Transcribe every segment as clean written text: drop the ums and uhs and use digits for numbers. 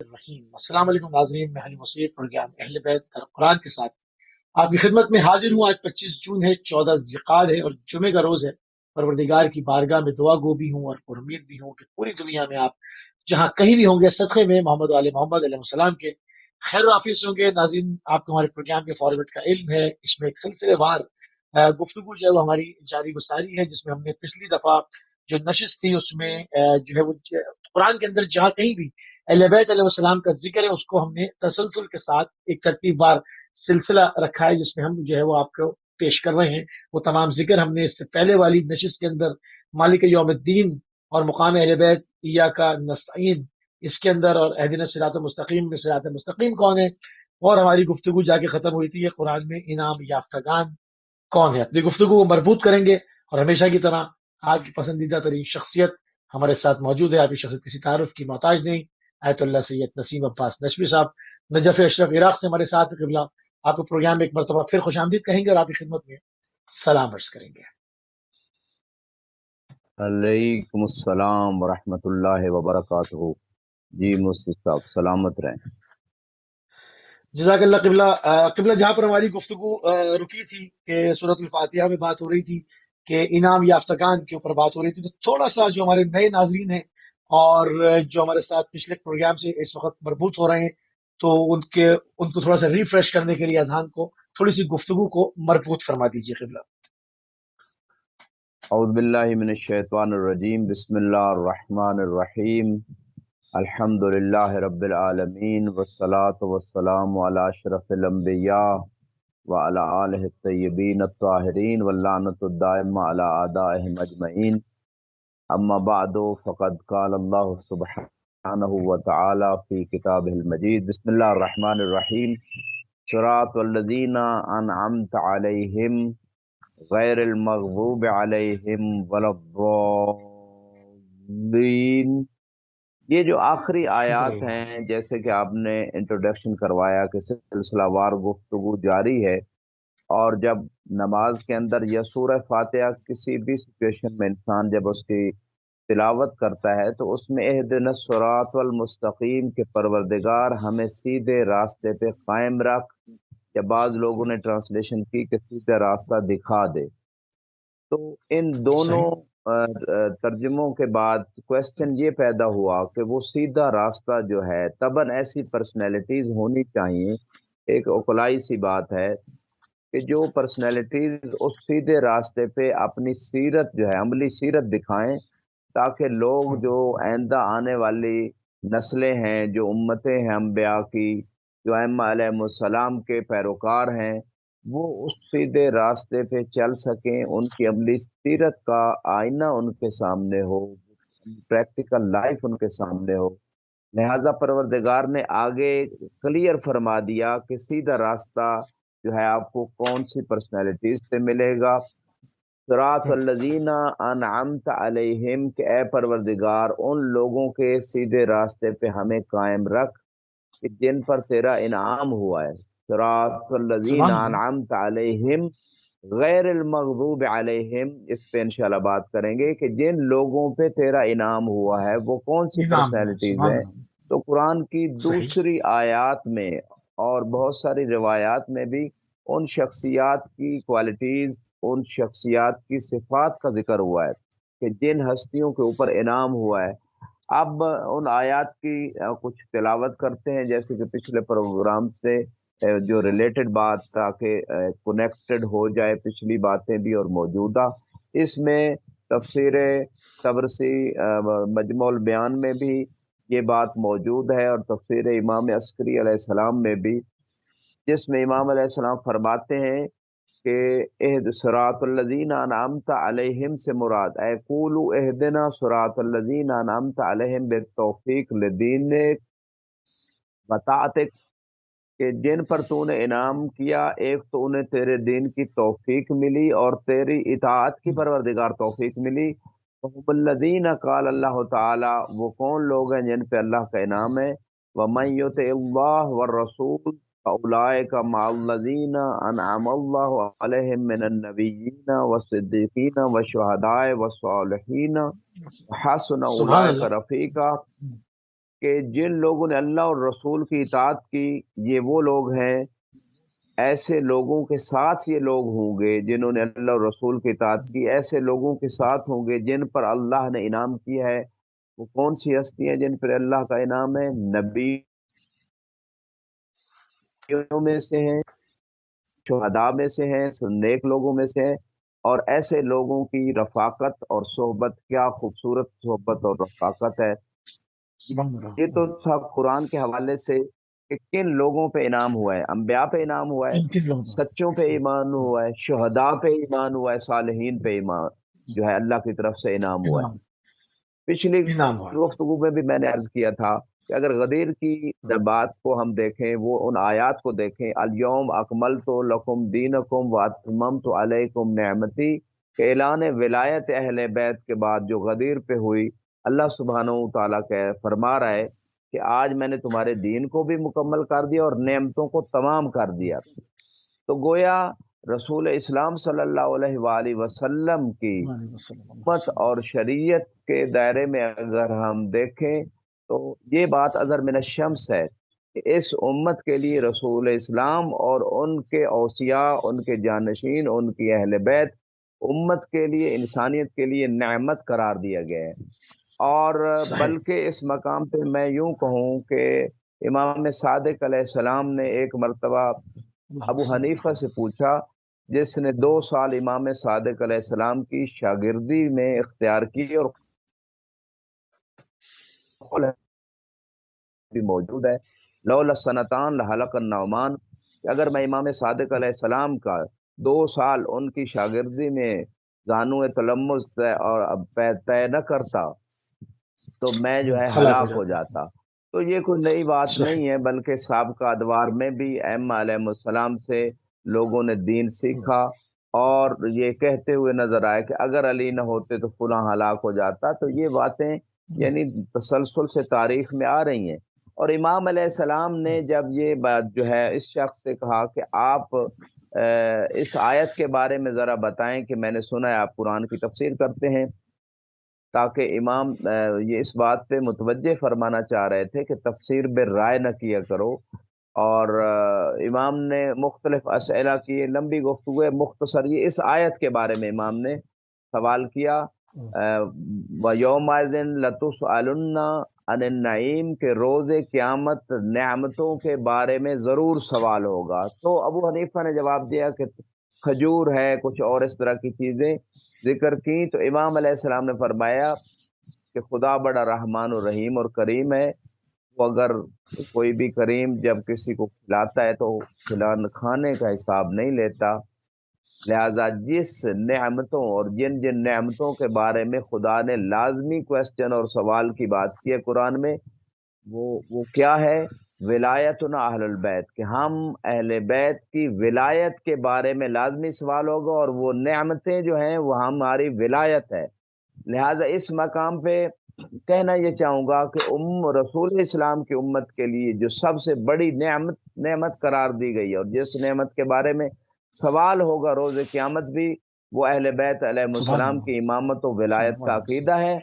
الرحیم۔ السلام علیکم ناظرین، میں حنی مصیر پروگرام اہل بیت در قرآن کے ساتھ آپ کی خدمت میں حاضر ہوں۔ آج 25 جون ہے، 14 ذیقعد ہے اور جمعے کا روز ہے۔ پروردگار کی بارگاہ میں دعا گو بھی ہوں اور پر امید بھی ہوں کہ پوری دنیا میں آپ جہاں کہیں بھی ہوں گے صدقے میں محمد و آل محمد علیہ السلام کے خیر و عافیت ہوں گے۔ ناظرین، آپ کو ہمارے پروگرام کے فارمیٹ کا علم ہے، اس میں ایک سلسلے وار گفتگو جو ہے وہ ہماری جاری گساری ہے، جس میں ہم نے پچھلی دفعہ جو نشست تھی اس میں جو ہے وہ قرآن کے اندر جہاں کہیں بھی اہل بیت علیہ السلام کا ذکر ہے اس کو ہم نے تسلسل کے ساتھ ایک ترتیب وار سلسلہ رکھا ہے، جس میں ہم جو ہے وہ آپ کو پیش کر رہے ہیں۔ وہ تمام ذکر ہم نے اس سے پہلے والی نشست کے اندر مالک یوم الدین اور مقام اہل بیت ایاک نستعین اس کے اندر، اور اہدنا الصراط المستقیم میں صراط مستقیم کون ہے، اور ہماری گفتگو جا کے ختم ہوئی تھی یہ قرآن میں انعام یافتگان کون ہے۔ اپنی گفتگو کو مربوط کریں گے اور ہمیشہ کی طرح آپ کی پسندیدہ ترین شخصیت ہمارے ساتھ موجود ہے۔ آپ کی شخصیت کسی تعارف کی محتاج نہیں، آیت اللہ سید نسیم عباس نشوی صاحب نجف اشرف عراق سے ہمارے ساتھ قبلہ آپ کو پروگرام میں ایک مرتبہ پھر خوش آمدید کہیں گے اور آپ کی خدمت میں سلام عرض کریں گے۔ علیکم السلام ورحمۃ اللہ وبرکاتہ۔ جی مفتی صاحب سلامت رہیں۔ جزاک اللہ قبلہ۔ قبلہ جہاں پر ہماری گفتگو رکی تھی کہ سورۃ الفاتحہ میں بات ہو رہی تھی کہ انعام یافتگان کے اوپر بات ہو رہی تھی، تو تھوڑا سا جو ہمارے نئے ناظرین ہیں اور جو ہمارے ساتھ پچھلے پروگرام سے اس وقت مربوط ہو رہے ہیں، تو ان کو تھوڑا سا ریفریش کرنے کے لیے اذہان کو تھوڑی سی گفتگو کو مربوط فرما دیجیے قبلہ۔ اعوذ باللہ من الشیطان الرجیم، بسم اللہ الرحمن الرحیم، الحمد للہ رب العالمین، والصلاة والسلام علی اشرف الانبیاء وعلی آلہ الطیبین الطاہرین واللعنۃ الدائمہ علی اعدائہم اجمعین، اما بعد فقد قال اللہ سبحانہ وتعالی فی کتابہ المجید، بسم اللہ الرحمن الرحیم، صراط الذین انعمت علیہم غیر المغضوب علیہم ولا الضالین۔ یہ جو آخری آیات ہیں، جیسے کہ آپ نے انٹروڈکشن کروایا کہ سلسلہ وار گفتگو جاری ہے، اور جب نماز کے اندر یا سورہ فاتحہ کسی بھی سچویشن میں انسان جب اس کی تلاوت کرتا ہے تو اس میں اہدنا الصراط المستقیم کے پروردگار ہمیں سیدھے راستے پہ قائم رکھ، یا بعض لوگوں نے ٹرانسلیشن کی کہ سیدھا راستہ دکھا دے۔ تو ان دونوں ترجموں کے بعد کویسچن یہ پیدا ہوا کہ وہ سیدھا راستہ جو ہے طبعاً ایسی پرسنالٹیز ہونی چاہیے، ایک اوکلائی سی بات ہے کہ جو پرسنالٹیز اس سیدھے راستے پہ اپنی سیرت جو ہے عملی سیرت دکھائیں، تاکہ لوگ جو آئندہ آنے والی نسلیں ہیں، جو امتیں ہیں انبیاء کی، جو ائمہ علیہ السلام کے پیروکار ہیں، وہ اس سیدھے راستے پہ چل سکیں، ان کی عملی سیرت کا آئینہ ان کے سامنے ہو، پریکٹیکل لائف ان کے سامنے ہو۔ لہذا پروردگار نے آگے کلیئر فرما دیا کہ سیدھا راستہ جو ہے آپ کو کون سی پرسنالٹیز سے ملے گا۔ صراط الذین انعمت علیہم، کہ اے پروردگار ان لوگوں کے سیدھے راستے پہ ہمیں قائم رکھ کہ جن پر تیرا انعام ہوا ہے۔ صراط الذین انعمت علیہم غیر المغضوب علیہم، اس پہ انشاءاللہ بات کریں گے کہ جن لوگوں پہ تیرا انعام ہوا ہے وہ کون سی پرسنالٹیز ہیں۔ تو قرآن کی دوسری آیات میں اور بہت ساری روایات میں بھی ان شخصیات کی کوالٹیز، ان شخصیات کی صفات کا ذکر ہوا ہے کہ جن ہستیوں کے اوپر انعام ہوا ہے۔ اب ان آیات کی کچھ تلاوت کرتے ہیں، جیسے کہ پچھلے پروگرام سے جو ریلیٹڈ بات، تاکہ کنیکٹڈ ہو جائے پچھلی باتیں بھی اور موجودہ۔ اس میں تفسیر طبرسی مجموع البیان میں بھی یہ بات موجود ہے، اور تفسیر امام عسکری علیہ السلام میں بھی، جس میں امام علیہ السلام فرماتے ہیں کہ اہد صراط الذین انعمت علیہم سے مراد اے قولوا اہدنا صراط الذین انعمت علیہم بالتوفیق لدینک وطاعتک، کہ جن پر تو نے انعام کیا، ایک تو انہیں تیرے دین کی توفیق ملی اور تیری اطاعت کی پروردگار توفیق ملی۔ وَهُمُ الَّذِينَ قال اللہ تعالی، وہ کون لوگ ہیں جن پہ اللہ کا انعام ہے۔ وَمَن يُطِعِ اللَّهَ وَالرَّسُولَ فَأُولَٰئِكَ مَعَ الَّذِينَ أَنْعَمَ اللَّهُ عَلَيْهِم مِّنَ النَّبِيِّينَ وَالصِّدِّيقِينَ وَالشُّهَدَاءِ وَالصَّالِحِينَ وَحَسُنَ أُولَٰئِكَ رَفِيقًا۔ کہ جن لوگوں نے اللہ اور رسول کی اطاعت کی یہ وہ لوگ ہیں، ایسے لوگوں کے ساتھ یہ لوگ ہوں گے جنہوں نے اللہ اور رسول کی اطاعت کی، ایسے لوگوں کے ساتھ ہوں گے جن پر اللہ نے انعام کیا ہے۔ وہ کون سی ہستی ہیں جن پر اللہ کا انعام ہے؟ نبیوں میں سے ہیں، شہداء میں سے ہیں، نیک لوگوں میں سے ہیں، اور ایسے لوگوں کی رفاقت اور صحبت، کیا خوبصورت صحبت اور رفاقت ہے۔ یہ تو تھا قرآن کے حوالے سے کہ کن لوگوں پہ انعام ہوا ہے۔ انبیاء پہ انعام ہوا ہے، سچوں پہ ایمان ہوا ہے، شہداء پہ ایمان ہوا ہے، صالحین پہ ایمان جو ہے اللہ کی طرف سے انعام ہوا ہے۔ پچھلی گفتگو میں بھی میں نے عرض کیا تھا کہ اگر غدیر کی بات کو ہم دیکھیں، وہ ان آیات کو دیکھیں، الیوم اکملت لکم دینکم واتممت علیکم نعمتی، کہ اعلان ولایت اہل بیت کے بعد جو غدیر پہ ہوئی، اللہ سبحانہ تعالیٰ کے فرما رہا ہے کہ آج میں نے تمہارے دین کو بھی مکمل کر دیا اور نعمتوں کو تمام کر دیا۔ تو گویا رسول اسلام صلی اللہ علیہ وآلہ وسلم کی امت اور شریعت کے دائرے میں اگر ہم دیکھیں تو یہ بات اظہر من الشمس ہے کہ اس امت کے لیے رسول اسلام اور ان کے اوصیاء، ان کے جانشین، ان کی اہل بیت امت کے لیے، انسانیت کے لیے نعمت قرار دیا گیا ہے۔ اور بلکہ اس مقام پہ میں یوں کہوں کہ امام صادق علیہ السلام نے ایک مرتبہ ابو حنیفہ سے پوچھا، جس نے 2 سال امام صادق علیہ السلام کی شاگردی میں اختیار کی اور بھی موجود ہے، لولا سنتان لحلق النعمان، کہ اگر میں امام صادق علیہ السلام کا 2 سال ان کی شاگردی میں زانو تلمس طے نہ کرتا تو میں جو ہے ہلاک ہو جاتا۔ تو یہ کوئی نئی بات نہیں ہے، بلکہ سابقہ ادوار میں بھی ائمہ علیہ السلام سے لوگوں نے دین سیکھا اور یہ کہتے ہوئے نظر آئے کہ اگر علی نہ ہوتے تو فلاں ہلاک ہو جاتا۔ تو یہ باتیں یعنی تسلسل سے تاریخ میں آ رہی ہیں۔ اور امام علیہ السلام نے جب یہ بات جو ہے اس شخص سے کہا کہ آپ اس آیت کے بارے میں ذرا بتائیں کہ میں نے سنا ہے آپ قرآن کی تفسیر کرتے ہیں، تاکہ امام یہ اس بات پہ متوجہ فرمانا چاہ رہے تھے کہ تفسیر بالرائے نہ کیا کرو۔ اور امام نے مختلف اسئلہ کیے، لمبی گفتگو ہے، مختصر یہ اس آیت کے بارے میں امام نے سوال کیا، وَيَوْمَئِذٍ لَتُسْأَلُنَّ عَنِ النَّعِيمِ، کہ روز قیامت نعمتوں کے بارے میں ضرور سوال ہوگا۔ تو ابو حنیفہ نے جواب دیا کہ کھجور ہے، کچھ اور اس طرح کی چیزیں ذکر کی۔ تو امام علیہ السلام نے فرمایا کہ خدا بڑا رحمان و رحیم اور کریم ہے، وہ اگر کوئی بھی کریم جب کسی کو کھلاتا ہے تو کھانے کا حساب نہیں لیتا، لہذا جس نعمتوں اور جن جن نعمتوں کے بارے میں خدا نے لازمی کویسچن اور سوال کی بات کی ہے قرآن میں، وہ کیا ہے؟ ولایتنا اہل البیت، کہ ہم اہل بیت کی ولایت کے بارے میں لازمی سوال ہوگا، اور وہ نعمتیں جو ہیں وہ ہماری ولایت ہے۔ لہذا اس مقام پہ کہنا یہ چاہوں گا کہ رسول اسلام کی امت کے لیے جو سب سے بڑی نعمت قرار دی گئی ہے اور جس نعمت کے بارے میں سوال ہوگا روز قیامت بھی، وہ اہل بیت علیہ السلام کی امامت و ولایت کا عقیدہ ہے۔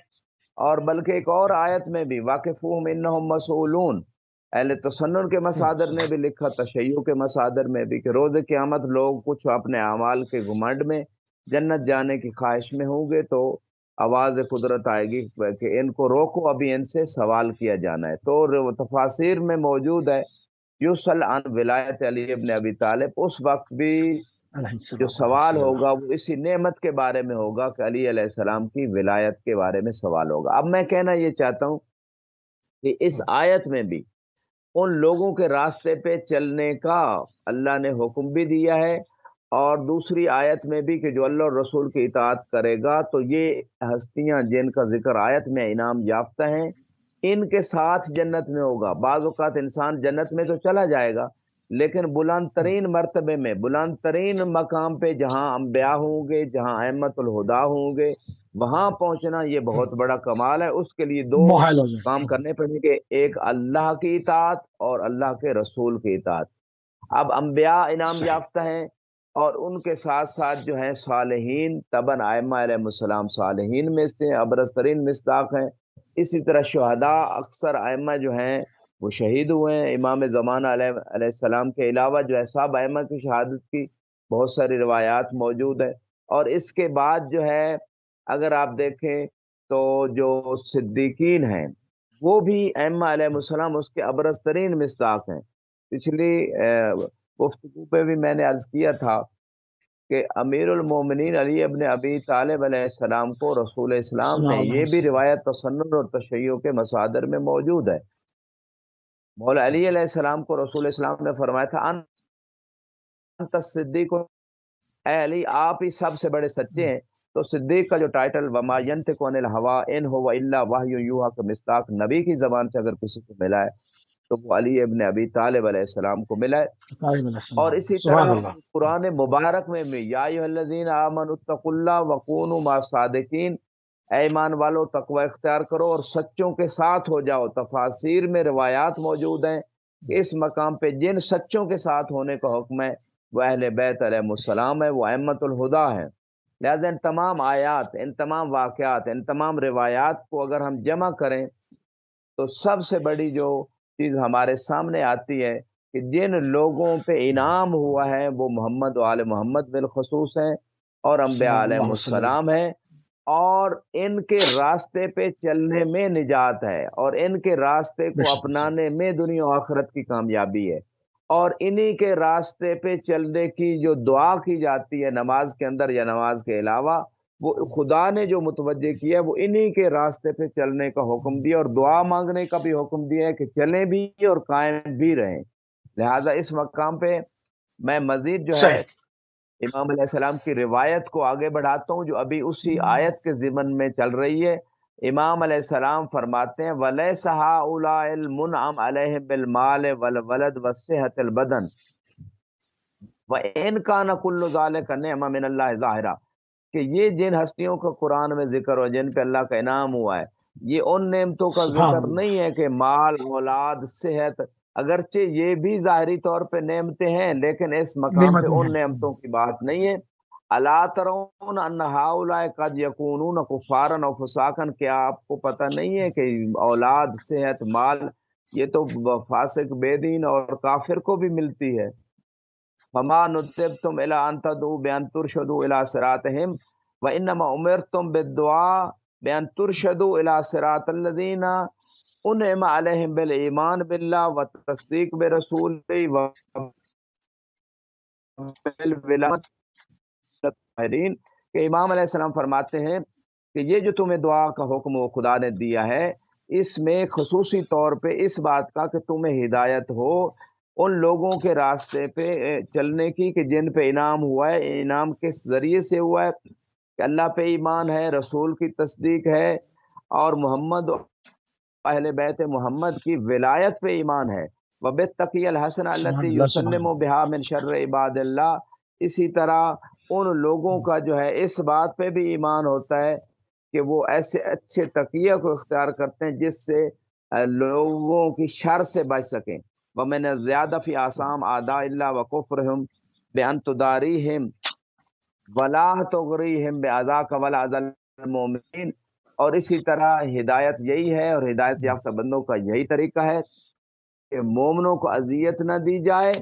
اور بلکہ ایک اور آیت میں بھی واقفوہم انہم مسئولون، اہل تسنن کے مصادر نے بھی لکھا، تشیع کے مصادر میں بھی، کہ روز قیامت لوگ کچھ اپنے اعمال کے گھمنڈ میں جنت جانے کی خواہش میں ہوں گے تو آواز قدرت آئے گی کہ ان کو روکو، ابھی ان سے سوال کیا جانا ہے۔ تو تفاسیر میں موجود ہے یسأل عن ولایت علی ابن ابی طالب، اس وقت بھی جو سوال ہوگا وہ اسی نعمت کے بارے میں ہوگا کہ علی علیہ السلام کی ولایت کے بارے میں سوال ہوگا۔ اب میں کہنا یہ چاہتا ہوں کہ اس آیت میں بھی ان لوگوں کے راستے پہ چلنے کا اللہ نے حکم بھی دیا ہے، اور دوسری آیت میں بھی کہ جو اللہ اور رسول کی اطاعت کرے گا تو یہ ہستیاں جن کا ذکر آیت میں انعام یافتہ ہیں، ان کے ساتھ جنت میں ہوگا۔ بعض اوقات انسان جنت میں تو چلا جائے گا، لیکن بلند ترین مرتبے میں، بلند ترین مقام پہ جہاں انبیاء ہوں گے، جہاں ائمۃ الہدیٰ ہوں گے، وہاں پہنچنا یہ بہت بڑا کمال ہے۔ اس کے لیے 2 کام کرنے پڑیں گے، ایک اللہ کی اطاعت اور اللہ کے رسول کی اطاعت۔ اب انبیاء انعام یافتہ ہیں، اور ان کے ساتھ ساتھ جو ہیں صالحین، طبعاً ائمہ علیہ السلام صالحین میں سے ابرز ترین مصداق ہیں، اسی طرح شہداء اکثر ائمہ جو ہیں وہ شہید ہوئے ہیں، امام زمانہ علیہ السلام کے علاوہ جو ہے سب ائمہ کی شہادت کی بہت ساری روایات موجود ہے۔ اور اس کے بعد جو ہے اگر آپ دیکھیں تو جو صدیقین ہیں وہ بھی ائمہ علیہ السلام اس کے ابرز ترین مصداق ہیں۔ پچھلی گفتگو پہ بھی میں نے عرض کیا تھا کہ امیر المومنین علی ابن ابی طالب علیہ السلام کو رسول اسلام نے، السلام علیہ یہ بھی وسلم۔ روایت تسنن اور تشیع کے مصادر میں موجود ہے، مولا علی علیہ السلام کو رسول اسلام نے فرمایا تھا انت الصدیق، اے علی آپ ہی سب سے بڑے سچے ہیں۔ تو صدیق کا جو ٹائٹل وما ینطق عن الہوا ان هو الا وحی یوحی کا مصداق نبی کی زبان سے اگر کسی کو ملا ہے تو وہ علی ابن ابی طالب علیہ السلام کو ملا ہے۔ طالب علیہ اور السلام، اسی سبحان طرح اللہ۔ قرآن مبارک میں یا ایھا الذین آمنوا اتقوا اللہ وکونوا مع الصادقین، اے ایمان والو تقوی اختیار کرو اور سچوں کے ساتھ ہو جاؤ۔ تفاسیر میں روایات موجود ہیں کہ اس مقام پہ جن سچوں کے ساتھ ہونے کا حکم ہے وہ اہل بیت علیہ السلام ہے، وہ ائمۃ الہدیٰ ہیں۔ لہذا ان تمام آیات، ان تمام واقعات، ان تمام روایات کو اگر ہم جمع کریں تو سب سے بڑی جو چیز ہمارے سامنے آتی ہے کہ جن لوگوں پہ انعام ہوا ہے وہ محمد و آل محمد بالخصوص ہیں اور صلی انبیاء علیہ اللہ علیہ وسلم۔ السلام ہیں، اور ان کے راستے پہ چلنے میں نجات ہے، اور ان کے راستے بے کو شک صحیح۔ اپنانے میں دنیا و آخرت کی کامیابی ہے۔ اور انہی کے راستے پہ چلنے کی جو دعا کی جاتی ہے نماز کے اندر یا نماز کے علاوہ، وہ خدا نے جو متوجہ کیا ہے وہ انہی کے راستے پہ چلنے کا حکم دیا، اور دعا مانگنے کا بھی حکم دیا ہے کہ چلیں بھی اور قائم بھی رہیں۔ لہذا اس مقام پہ میں مزید جو ہے صحیح۔ امام علیہ السلام کی روایت کو آگے بڑھاتا ہوں جو ابھی اسی آیت کے ضمن میں چل رہی ہے۔ امام علیہ السلام فرماتے ہیں وَلَيْسَ هَؤُلَاءِ الْمُنْعَمْ عَلَيْهِمْ بِالْمَالِ وَالْوَلَدِ وَالصِّحَةِ الْبَدَنِ وَإِنْ كَانَ كُلُّ ذَلِكَ نِعْمَةً مِنَ اللَّهِ ظَاهِرَةً، کہ یہ جن ہستیوں کا قرآن میں ذکر ہو جن پہ اللہ کا انعام ہوا ہے، یہ ان نعمتوں کا سبحان ذکر اللہ۔ نہیں ہے کہ مال، اولاد، صحت، اگرچہ یہ بھی ظاہری طور پہ نعمتیں ہیں لیکن اس مقام پہ نعمتیں ان ہیں۔ نعمتوں کی بات نہیں ہے۔ الا ترون ان هؤلاء قد یکونون کفارا او فساقا، کیا آپ کو پتہ نہیں ہے کہ اولاد، صحت، مال یہ تو فاسق، بے دین اور کافر کو بھی ملتی ہے۔ فما نتبتم الى ان تدعوا بان ترشدوا الى صراطهم وانما امرتم بالدعاء بان ترشدوا الى صراط الذين انعم عليهم بالايمان بالله والتصديق برسوله وبالولایت الطاہرین، کہ امام علیہ السلام فرماتے ہیں کہ یہ جو تمہیں دعا کا حکم وہ خدا نے دیا ہے، اس میں خصوصی طور پہ اس بات کا کہ تمہیں ہدایت ہو ان لوگوں کے راستے پہ چلنے کی کہ جن پہ انعام ہوا ہے۔ انعام کس ذریعے سے ہوا ہے کہ اللہ پہ ایمان ہے، رسول کی تصدیق ہے، اور محمد اہل بیت محمد کی ولایت پہ ایمان ہے۔ وبالتقی الحسن سبحان التی اللہ، سبحان یسلم اللہ۔ بہا من شر عباد اللہ، اسی طرح ان لوگوں کا جو ہے اس بات پہ بھی ایمان ہوتا ہے کہ وہ ایسے اچھے تقیہ کو اختیار کرتے ہیں جس سے لوگوں کی شر سے بچ سکیں۔ ومن زیادہ فی آسام اعداء اللہ وکفرہم بان تداریہم ولا تغریہم بعذاک ولا ذل المؤمنین، اور اسی طرح ہدایت یہی ہے اور ہدایت یافتہ بندوں کا یہی طریقہ ہے کہ مومنوں کو اذیت نہ دی جائے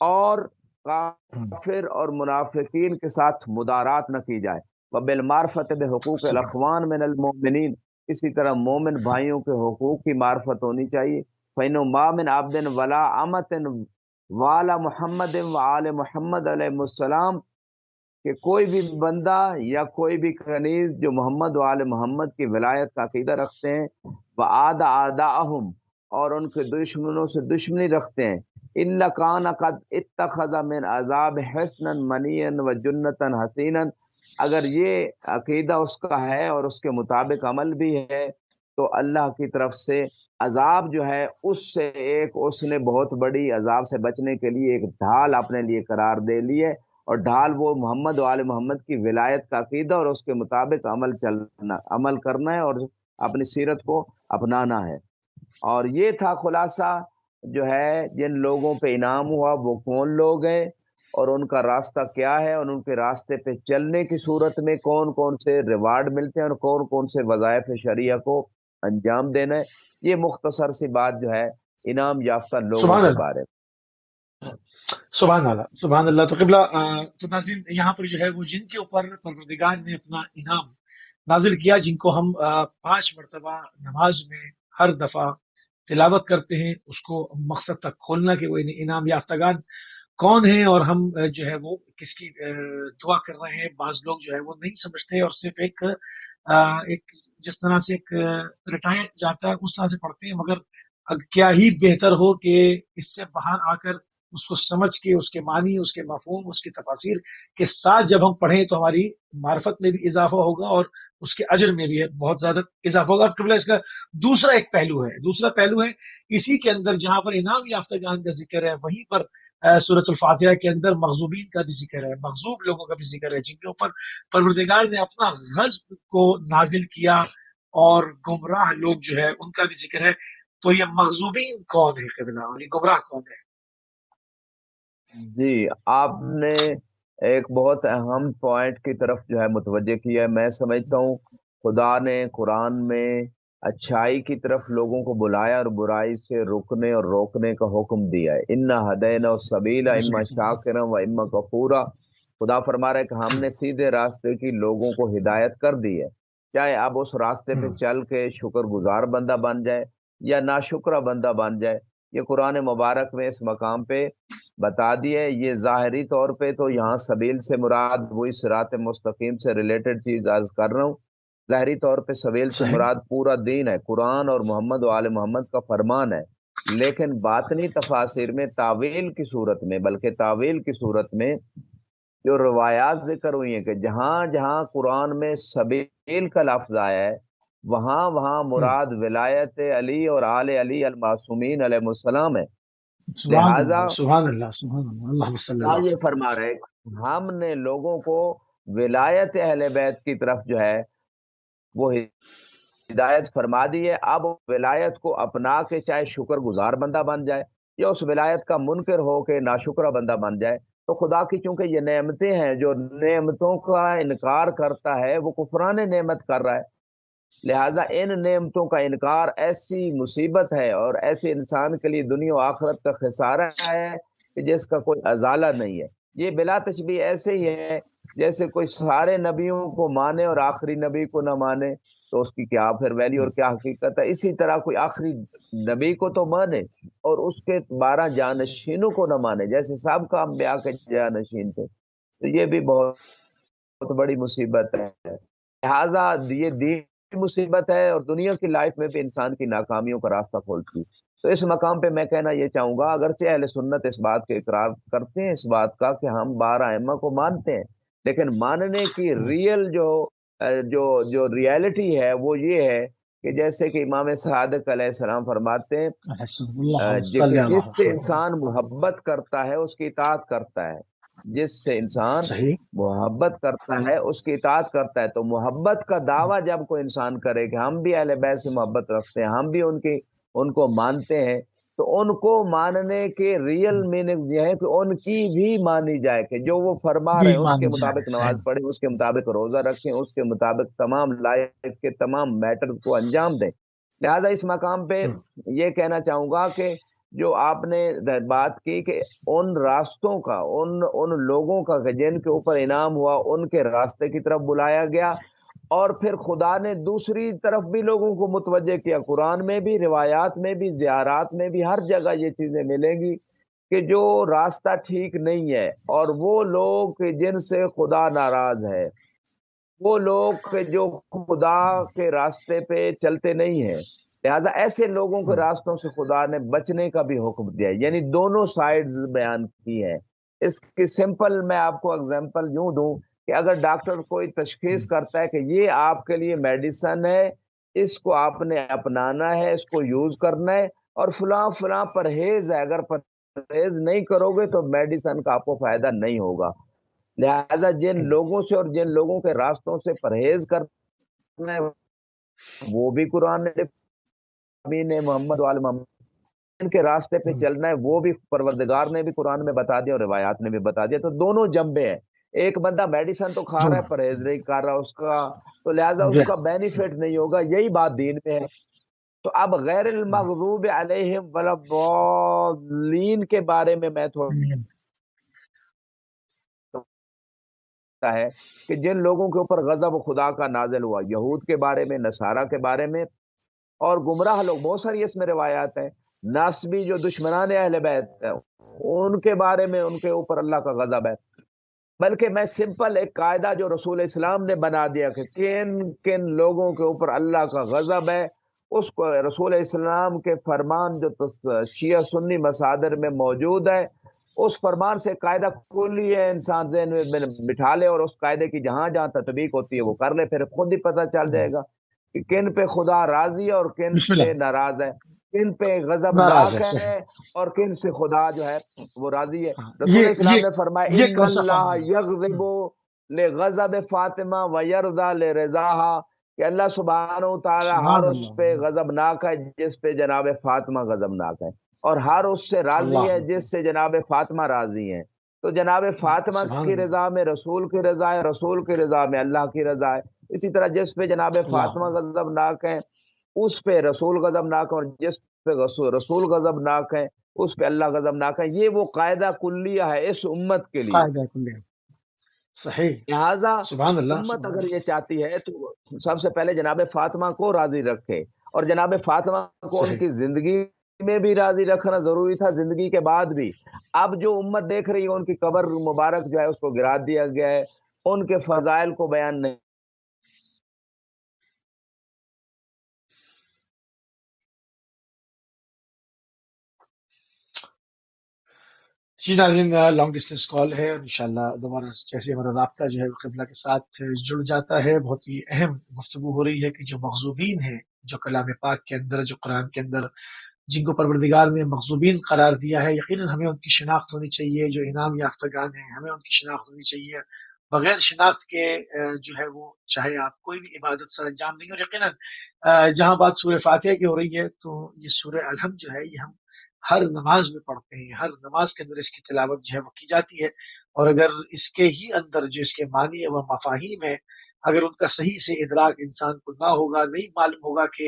اور کافر اور منافقین کے ساتھ مدارات نہ کی جائے۔ وبالمعرفت بحقوق سبحان الاخوان من المؤمنین، اسی طرح مومن بھائیوں کے حقوق کی معرفت ہونی چاہیے۔ فإنه ما من عبد ولا امة والا محمد وآل محمد علیہ السلام، کہ کوئی بھی بندہ یا کوئی بھی کنیز جو محمد و آل محمد کی ولایت کا عقیدہ رکھتے ہیں، وعاد اعداءہم، اور ان کے دشمنوں سے دشمنی رکھتے ہیں، الا کان قد اتخذ من عذاب حسنا منیا و جنتا حسینا، اگر یہ عقیدہ اس کا ہے اور اس کے مطابق عمل بھی ہے تو اللہ کی طرف سے عذاب جو ہے اس سے اس نے بہت بڑی عذاب سے بچنے کے لیے ایک ڈھال اپنے لیے قرار دے لی ہے، اور ڈھال وہ محمد و آل محمد کی ولایت کا عقیدہ اور اس کے مطابق عمل کرنا ہے اور اپنی سیرت کو اپنانا ہے۔ اور یہ تھا خلاصہ جو ہے جن لوگوں پہ انعام ہوا وہ کون لوگ ہیں اور ان کا راستہ کیا ہے، اور ان کے راستے پہ چلنے کی صورت میں کون کون سے ریوارڈ ملتے ہیں اور کون کون سے وظائف شریعہ کو انجام دینا ہے۔ یہ مختصر سی بات جو ہے انعام یافتہ لوگوں سبحان کے اللہ، بارے سبحان اللہ، سبحان اللہ۔ تو قبلہ تو ناظرین یہاں پر جو ہے وہ جن کے اوپر پروردگار نے اپنا انعام نازل کیا، جن کو ہم 5 مرتبہ نماز میں ہر دفعہ تلاوت کرتے ہیں، اس کو مقصد تک کھولنا کہ وہ انعام یافتگان کون ہیں، اور ہم جو ہے وہ کس کی دعا کر رہے ہیں۔ بعض لوگ جو ہے وہ نہیں سمجھتے اور صرف ایک جس طرح سے ایک رٹایا جاتا ہے اس طرح سے پڑھتے ہیں، مگر کیا ہی بہتر ہو کہ اس سے باہر آ کر اس کو سمجھ کے اس کے معنی، اس کے مفہوم، اس کی تفاسیر کے ساتھ جب ہم پڑھیں تو ہماری معرفت میں بھی اضافہ ہوگا اور اس کے اجر میں بھی بہت زیادہ اضافہ ہوگا۔ اب قبلہ اس کا دوسرا ایک پہلو ہے، دوسرا پہلو ہے اسی کے اندر جہاں پر انعام یافتگان کا ذکر ہے، وہیں پر سورۃ الفاتحہ کے اندر مغضوبین کا بھی ذکر ہے، مغضوب لوگوں کا بھی ذکر ہے، جن کے اوپر پروردگار نے اپنا غضب کو نازل کیا، اور گمراہ لوگ جو ہے ان کا بھی ذکر ہے۔ تو یہ مغضوبین کون ہے قبلہ، اور یہ گمراہ کون ہے؟ جی، آپ نے ایک بہت اہم پوائنٹ کی طرف جو ہے متوجہ کیا ہے۔ میں سمجھتا ہوں خدا نے قرآن میں اچھائی کی طرف لوگوں کو بلایا اور برائی سے رکنے اور روکنے کا حکم دیا ہے۔ انا ہدینا السبیل اما شاکرا و اما کفورا۔ خدا فرما رہا ہے کہ ہم نے سیدھے راستے کی لوگوں کو ہدایت کر دی ہے، چاہے اب اس راستے پہ چل کے شکر گزار بندہ بن جائے یا ناشکرہ بندہ بن جائے۔ یہ قرآن مبارک میں اس مقام پہ بتا دیے۔ یہ ظاہری طور پہ تو یہاں سبیل سے مراد وہی صراط مستقیم سے ریلیٹڈ چیز عرض کر رہا ہوں۔ ظاہری طور پہ سبیل سے صحیح، مراد پورا دین ہے، قرآن اور محمد و آل محمد کا فرمان ہے، لیکن باطنی تفاسیر میں تعویل کی صورت میں، بلکہ تعویل کی صورت میں جو روایات ذکر ہوئی ہیں کہ جہاں جہاں قرآن میں سبیل کا لفظ آیا ہے وہاں وہاں مراد ولایت علی اور آل علی المعصومین علیہ السلام ہے۔ سبحان لہذا اللہ، سبحان اللہ، سبحان اللہ، اللہم صلی اللہ اللہ یہ علیہ فرما رہے ہم نے لوگوں کو ولایت اہل بیت کی طرف جو ہے وہ ہدایت فرما دی ہے۔ اب ولایت کو اپنا کے چاہے شکر گزار بندہ بن جائے یا اس ولایت کا منکر ہو کے ناشکرہ بندہ بن جائے، تو خدا کی چونکہ یہ نعمتیں ہیں، جو نعمتوں کا انکار کرتا ہے وہ کفران نعمت کر رہا ہے۔ لہٰذا ان نعمتوں کا انکار ایسی مصیبت ہے اور ایسے انسان کے لیے دنیا و آخرت کا خسارہ ہے کہ جس کا کوئی ازالہ نہیں ہے۔ یہ بلا تشبیہ ایسے ہی ہے جیسے کوئی سارے نبیوں کو مانے اور آخری نبی کو نہ مانے، تو اس کی کیا پھر ویلیو اور کیا حقیقت ہے۔ اسی طرح کوئی آخری نبی کو تو مانے اور اس کے 12 جانشینوں کو نہ مانے، جیسے سب کا انبیاء کے جانشین تھے، تو یہ بھی بہت بڑی مصیبت ہے۔ لہٰذا یہ دین مصیبت ہے اور دنیا کی لائف میں بھی انسان کی ناکامیوں کا راستہ کھولتی ہے۔ تو اس مقام پہ میں کہنا یہ چاہوں گا، اگرچہ اہل سنت اس بات کے اقرار کرتے ہیں اس بات کا کہ ہم 12 ائمہ کو مانتے ہیں، لیکن ماننے کی ریئل جو ریالٹی ہے وہ یہ ہے کہ جیسے کہ امام صادق علیہ السلام فرماتے ہیں اللہم کہ صلی جس اللہ سے علیہ انسان محبت کرتا ہے اس کی اطاعت کرتا ہے، جس سے انسان صحیح، محبت کرتا ہے اس کی اطاعت کرتا ہے۔ تو محبت کا دعویٰ جب کوئی انسان کرے کہ ہم بھی اہل بیت سے محبت رکھتے ہیں، ہم بھی ان کو مانتے ہیں، تو ان کو ماننے کے ریئل میننگ یہ ہے کہ ان کی بھی مانی جائے، کہ جو وہ فرما رہے بھی ہیں اس کے مانی جائے، مطابق نماز صحیح، پڑھیں، اس کے مطابق روزہ رکھیں، اس کے مطابق تمام لائف کے تمام میٹر کو انجام دیں۔ لہذا اس مقام پہ یہ کہنا چاہوں گا کہ جو آپ نے بات کی کہ ان راستوں کا، ان لوگوں کا کہ جن کے اوپر انعام ہوا ان کے راستے کی طرف بلایا گیا، اور پھر خدا نے دوسری طرف بھی لوگوں کو متوجہ کیا۔ قرآن میں بھی، روایات میں بھی، زیارات میں بھی، ہر جگہ یہ چیزیں ملیں گی کہ جو راستہ ٹھیک نہیں ہے اور وہ لوگ جن سے خدا ناراض ہے، وہ لوگ جو خدا کے راستے پہ چلتے نہیں ہیں، لہذا ایسے لوگوں کے راستوں سے خدا نے بچنے کا بھی حکم دیا ہے۔ یعنی دونوں سائیڈز بیان کی ہیں۔ اس کی سمپل میں آپ کو اگزامپل یوں دوں کہ اگر ڈاکٹر کوئی تشخیص کرتا ہے کہ یہ آپ کے لیے میڈیسن ہے، اس کو آپ نے اپنانا ہے، اس کو یوز کرنا ہے، اور فلاں فلاں پرہیز ہے، اگر پرہیز نہیں کرو گے تو میڈیسن کا آپ کو فائدہ نہیں ہوگا۔ لہذا جن لوگوں سے اور جن لوگوں کے راستوں سے پرہیز کرنا ہے وہ بھی قرآن نے محمد وال محمد ان کے راستے پہ چلنا ہے وہ بھی پروردگار نے بھی قرآن میں بتا دیا اور روایات نے بھی بتا دیا۔ تو دونوں جنبے ہیں، ایک بندہ میڈیسن تو کھا رہا ہے، پرہیز نہیں کر رہا اس کا، تو لہذا اس کا بینیفٹ نہیں ہوگا، یہی بات دین میں ہے۔ تو اب غیر المغضوب علیہم ولا الضالین کے بارے میں تھوڑا ہے کہ جن لوگوں کے اوپر غضب خدا کا نازل ہوا، یہود کے بارے میں، نصارہ کے بارے میں، اور گمراہ لوگ بہت ساری اس میں روایات ہیں، ناسبی جو دشمنان اہل بیت ہیں ان کے بارے میں ان کے اوپر اللہ کا غضب ہے۔ بلکہ میں سمپل ایک قاعدہ جو رسول اسلام نے بنا دیا کہ کن کن لوگوں کے اوپر اللہ کا غضب ہے، اس کو رسول اسلام کے فرمان جو شیعہ سنی مصادر میں موجود ہے، اس فرمان سے قاعدہ کلی ہے انسان ذہن میں بٹھا لے اور اس قاعدے کی جہاں جہاں تطبیق ہوتی ہے وہ کر لے، پھر خود ہی پتہ چل جائے گا کہ کن پہ خدا راضی ہے اور کن پہ ناراض ہے، کن پہ غضب ناک ہے اور کن سے خدا جو ہے وہ راضی ہے۔ رسول اسلام نے فرمایا ان اللہ یغضب لغضب فاطمہ ویرضی لرضاها، کہ اللہ سبحانہ وتعالی ہر اس پہ غضب ناک ہے جس پہ جناب فاطمہ غضب ناک ہے، اور ہر اس سے راضی ہے جس سے جناب فاطمہ راضی ہیں۔ تو جناب فاطمہ کی رضا میں رسول کی رضا ہے، رسول کی رضا میں اللہ کی رضا ہے۔ اسی طرح جس پہ جناب فاطمہ غضب ناک ہے اس پہ رسول غضب ناک ہے، اور جس پہ رسول غضب ناک ہے اس پہ اللہ غضب ناک ہے۔ یہ وہ قاعدہ کلیہ ہے اس امت کے لیے۔ صحیح۔ لہٰذا سبحان اللہ، امت اگر یہ چاہتی ہے تو سب سے پہلے جناب فاطمہ کو راضی رکھے، اور جناب فاطمہ کو ان کی زندگی میں بھی راضی رکھنا ضروری تھا، زندگی کے بعد بھی۔ اب جو امت دیکھ رہی ہے ان کی قبر مبارک جو ہے اس کو گرا دیا گیا ہے، ان کے فضائل کو بیان نہیں۔ جی ناظرین، لانگ ڈسٹینس کال ہے، اور انشاءاللہ دوبارہ جیسے ہمارا رابطہ جو ہے قبلہ کے ساتھ جڑ جاتا ہے، بہت ہی اہم گفتگو ہو رہی ہے کہ جو مغضوبین ہیں، جو کلام پاک کے اندر، جو قرآن کے اندر جن کو پروردگار نے مغضوبین قرار دیا ہے، یقیناً ہمیں ان کی شناخت ہونی چاہیے۔ جو انعام یافتگان ہیں ہمیں ان کی شناخت ہونی چاہیے، بغیر شناخت کے جو ہے وہ چاہے آپ کوئی بھی عبادت سر انجام دیں گے۔ اور یقیناً جہاں بات سورہ فاتحہ کی ہو رہی ہے تو یہ سورہ الحمد جو ہے یہ ہم ہر نماز میں پڑھتے ہیں، ہر نماز کے اندر اس کی تلاوت جو ہے وہ کی جاتی ہے، اور اگر اس کے ہی اندر جو اس کے معنی و مفاہیم ہے اگر ان کا صحیح سے ادراک انسان کو نہ ہوگا، نہیں معلوم ہوگا کہ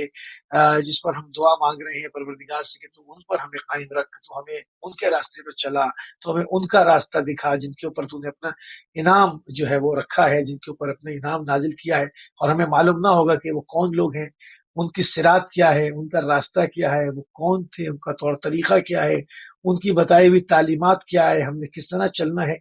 جس پر ہم دعا مانگ رہے ہیں پروردگار سے کہ تو ان پر ہمیں قائم رکھ، تو ہمیں ان کے راستے پر چلا، تو ہمیں ان کا راستہ دکھا جن کے اوپر تو نے اپنا انعام جو ہے وہ رکھا ہے، جن کے اوپر اپنا انعام نازل کیا ہے، اور ہمیں معلوم نہ ہوگا کہ وہ کون لوگ ہیں، ان کی صراط کیا ہے، ان کا راستہ کیا ہے، وہ کون تھے، ان کا طور طریقہ کیا ہے، ان کی بتائی ہوئی تعلیمات کیا ہے، ہم نے کس طرح چلنا ہے،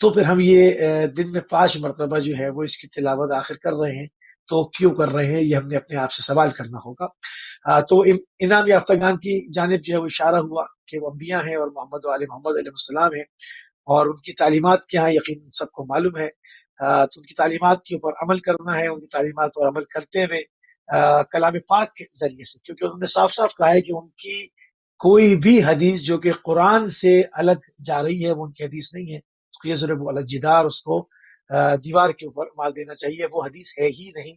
تو پھر ہم یہ دن میں 5 مرتبہ جو ہے وہ اس کی تلاوت آخر کر رہے ہیں تو کیوں کر رہے ہیں، یہ ہم نے اپنے آپ سے سوال کرنا ہوگا۔ تو انعام یافتگان کی جانب جو ہے وہ اشارہ ہوا کہ وہ انبیاء ہیں اور محمد و آل محمد علیہ السلام ہیں، اور ان کی تعلیمات کیا ہیں یقین سب کو معلوم ہے۔ تو ان کی تعلیمات کے اوپر عمل کرنا ہے، ان کی تعلیمات پر عمل کرتے ہوئے کلام پاک کے ذریعے سے، کیونکہ انہوں نے صاف صاف کہا ہے کہ ان کی کوئی بھی حدیث جو کہ قرآن سے الگ جا رہی ہے وہ ان کی حدیث نہیں ہے، اس کو یہ ضرور الجدار، اس کو دیوار کے اوپر مار دینا چاہیے، وہ حدیث ہے ہی نہیں،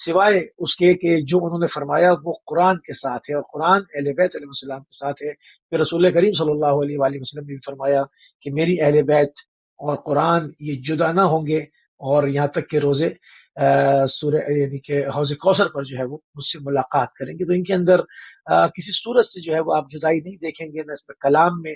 سوائے اس کے کہ جو انہوں نے فرمایا وہ قرآن کے ساتھ ہے، اور قرآن اہل بیت علیہ السلام کے ساتھ ہے۔ پھر رسول کریم صلی اللہ علیہ وآلہ وسلم نے بھی فرمایا کہ میری اہل بیت اور قرآن یہ جدا نہ ہوں گے، اور یہاں تک کہ روزے سورہ یعنی کہ حوض کوثر پر جو ہے وہ مجھ سے ملاقات کریں گے، تو ان کے اندر کسی صورت سے جو ہے وہ آپ جدائی نہیں دیکھیں گے، نہ اس میں کلام میں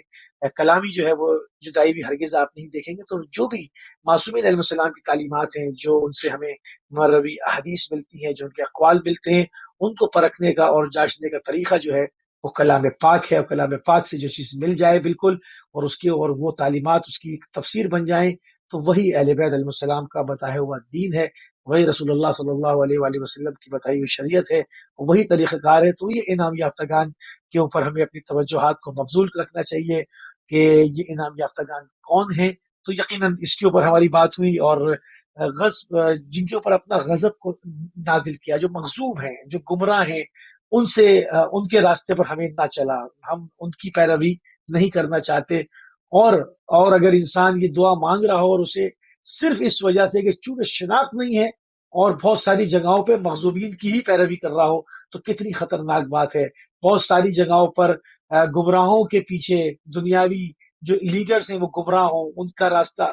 کلامی جو ہے وہ جدائی بھی ہرگز آپ نہیں دیکھیں گے۔ تو جو بھی معصومین علیہ السلام کی تعلیمات ہیں، جو ان سے ہمیں مروی احادیث ملتی ہیں، جو ان کے اقوال ملتے ہیں، ان کو پرکھنے کا اور جانچنے کا طریقہ جو ہے وہ کلام پاک ہے، اور کلام پاک سے جو چیز مل جائے بالکل، اور اس کی اور وہ تعلیمات اس کی تفسیر بن جائیں، تو وہی اہل بیت علیہ السلام کا بتایا ہوا دین ہے، وہی رسول اللہ صلی اللہ علیہ وآلہ وسلم کی بتائی ہوئی شریعت ہے، وہی طریقہ کار ہے۔ تو یہ انعام یافتگان کے اوپر ہمیں اپنی توجہات کو مبذول رکھنا چاہیے کہ یہ انعام یافتگان کون ہیں۔ تو یقیناً اس کے اوپر ہماری بات ہوئی، اور غضب جن کے اوپر اپنا غضب کو نازل کیا، جو مغضوب ہیں، جو گمراہ ہیں، ان سے ان کے راستے پر ہمیں نہ چلا، ہم ان کی پیروی نہیں کرنا چاہتے، اور اگر انسان یہ دعا مانگ رہا ہو اور اسے صرف اس وجہ سے کہ چونکہ شناخت نہیں ہے اور بہت ساری جگہوں پہ مغضوبین کی ہی پیروی کر رہا ہو، تو کتنی خطرناک بات ہے۔ بہت ساری جگہوں پر گمراہوں کے پیچھے دنیاوی جو لیڈرز ہیں وہ گمراہ ہوں، ان کا راستہ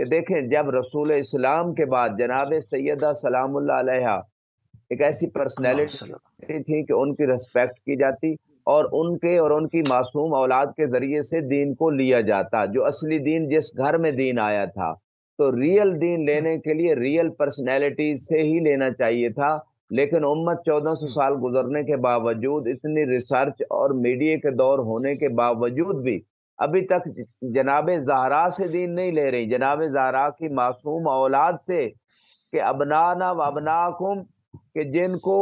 کہ دیکھیں جب رسول اسلام کے بعد جناب سیدہ سلام اللہ علیہ ایک ایسی اللہ وسلم. پرسنالٹی تھی کہ ان کی ریسپیکٹ کی جاتی اور ان کی معصوم اولاد کے ذریعے سے دین کو لیا جاتا، جو اصلی دین جس گھر میں دین آیا تھا، تو ریئل دین لینے کے لیے ریئل پرسنالٹی سے ہی لینا چاہیے تھا۔ لیکن امت 1400 سال گزرنے کے باوجود، اتنی ریسرچ اور میڈیا کے دور ہونے کے باوجود بھی ابھی تک جناب زہرا سے دین نہیں لے رہی، جناب زہرا کی معصوم اولاد سے، کہ ابنانا و ابناکم، کہ جن کو